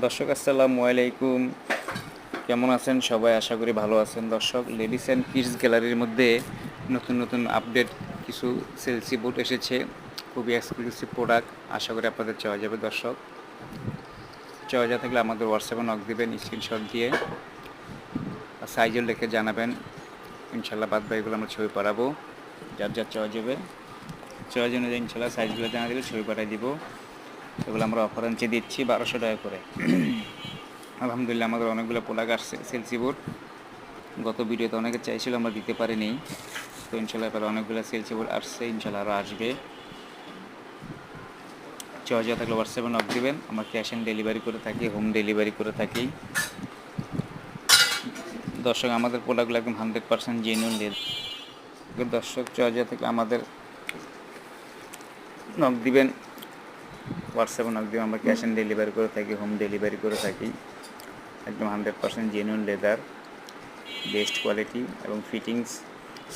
দর্শক আসসালামু আলাইকুম, কেমন আছেন সবাই? আশা করি ভালো আছেন। দর্শক, লেডিস অ্যান্ড কিডস গ্যালারির মধ্যে নতুন নতুন আপডেট কিছু সেলসি বুট এসেছে, খুবই এক্সক্লুসিভ প্রোডাক্ট। আশা করি আপনাদের চয়েস যাবে। দর্শক, চয়েস যা থাকলে আমাদের হোয়াটসঅ্যাপে নক দিবেন স্ক্রিনশট দিয়ে, আর সাইজও লিখে জানাবেন। ইনশাল্লাহ বাদ বাকিগুলো আমরা ছবি পাঠাবো। যার যার চয়েস যাবে, চয়েস অনুযায়ী ইনশাল্লাহ সাইজগুলো জানা দেবে, ছবি পাঠিয়ে দিব। এগুলো আমরা অফার আনছে দিচ্ছি 1200 টাকা করে। আলহামদুলিল্লাহ আমাদের অনেকগুলো প্রোডাক্ট আসছে সেলসি বোর্ড। গত ভিডিওতে অনেকে চাইছিল, আমরা দিতে পারিনি। তো ইনশাল্লাহ এবার অনেকগুলো সেলসি বোর্ড আসছে, ইনশাল্লাহ আরও আসবে। চয়েস থাকলে হোয়াটসঅ্যাপে নক দিবেন। আমরা ক্যাশ অন ডেলিভারি করে থাকি, হোম ডেলিভারি করে থাকি। দর্শক, আমাদের প্রোডাক্টগুলো একদম 100% জেনুইন লেদ। দর্শক, চয়েস থাকলে আমাদের নক দিবেন, হোয়াটসঅ্যাপে নক দিবেন। আমরা ক্যাশ অন ডেলিভারি করে থাকি, হোম ডেলিভারি করে থাকি। একদম 100% জেনুইন লেদার, বেস্ট কোয়ালিটি এবং ফিটিংস,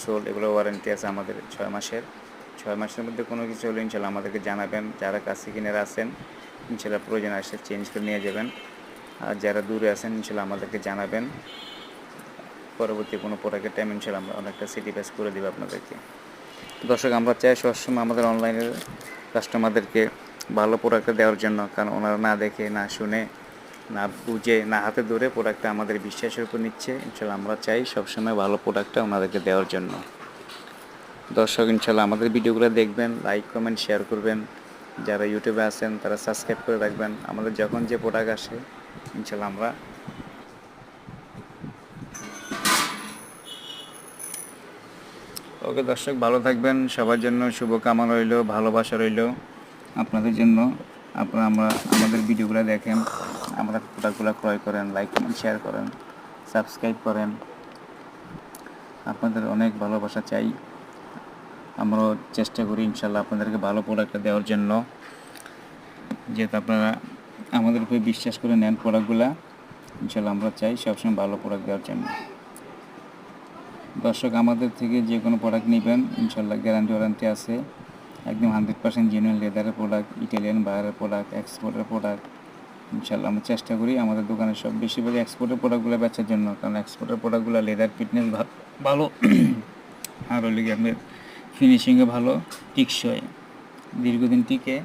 সোল, এগুলো ওয়ারেন্টি আছে আমাদের 6 মাসের। 6 মাসের মধ্যে কোনো কিছু হলে ইনশাল্লাহ আমাদেরকে জানাবেন। যারা কাছে কিনারা আছেন ইনশাল্লাহ প্রয়োজন আসে চেঞ্জ করে নিয়ে যাবেন, আর যারা দূরে আছেন ইনশাল্লাহ আমাদেরকে জানাবেন। পরবর্তী কোনো প্রোডাক্টের টাইম ইনশাল্লাহ আমরা অনেকটা সিটি প্যাস করে দেবো আপনাদেরকে। দর্শক, আমরা চাই সবসময় আমাদের অনলাইনের কাস্টমারদেরকে ভালো প্রোডাক্টটা দেওয়ার জন্য, কারণ ওনারা না দেখে, না শুনে, না বুঝে, না হাতে ধরে প্রোডাক্টটা আমাদের বিশ্বাসের উপর নিচ্ছে। ইনশাল্লাহ আমরা চাই সবসময় ভালো প্রোডাক্টটা ওনাদেরকে দেওয়ার জন্য। দর্শক, ইনশাল্লাহ আমাদের ভিডিওগুলো দেখবেন, লাইক কমেন্ট শেয়ার করবেন। যারা ইউটিউবে আছেন তারা সাবস্ক্রাইব করে রাখবেন। আমাদের যখন যে প্রোডাক্ট আসে ইনশাল্লাহ আমরা ওকে। দর্শক, ভালো থাকবেন। সবার জন্য শুভকামনা রইল, ভালোবাসা রইল আপনাদের জন্য। আমরা আমাদের ভিডিওগুলো দেখেন, আমাদের প্রোডাক্টগুলো ক্রয় করেন, লাইক কমেন্ট শেয়ার করেন, সাবস্ক্রাইব করেন। আপনাদের অনেক ভালোবাসা চাই। আমরাও চেষ্টা করি ইনশাল্লাহ আপনাদেরকে ভালো প্রোডাক্টটা দেওয়ার জন্য, যেহেতু আপনারা আমাদের উপরে বিশ্বাস করে নেন প্রোডাক্টগুলো। ইনশাল্লাহ আমরা চাই সবসময় ভালো প্রোডাক্ট দেওয়ার জন্য। দর্শক, আমাদের থেকে যে কোনো প্রোডাক্ট নেবেন ইনশাল্লাহ গ্যারান্টি ওয়ারেন্টি আছে। একদম 100% জেনুইন লেদারের প্রোডাক্ট, ইটালিয়ান বাইরের প্রোডাক্ট, এক্সপোর্টের প্রোডাক্ট। ইনশাল্লাহ আমরা চেষ্টা করি আমাদের দোকানে সব বেশিরভাগ এক্সপোর্টের প্রোডাক্টগুলো বেচার জন্য, কারণ এক্সপোর্টের প্রোডাক্টগুলো লেদার ফিটনেস ভালো, আর হলে কি আপনার ফিনিশিংয়ে ভালো, টিকসই, দীর্ঘদিন টিকে।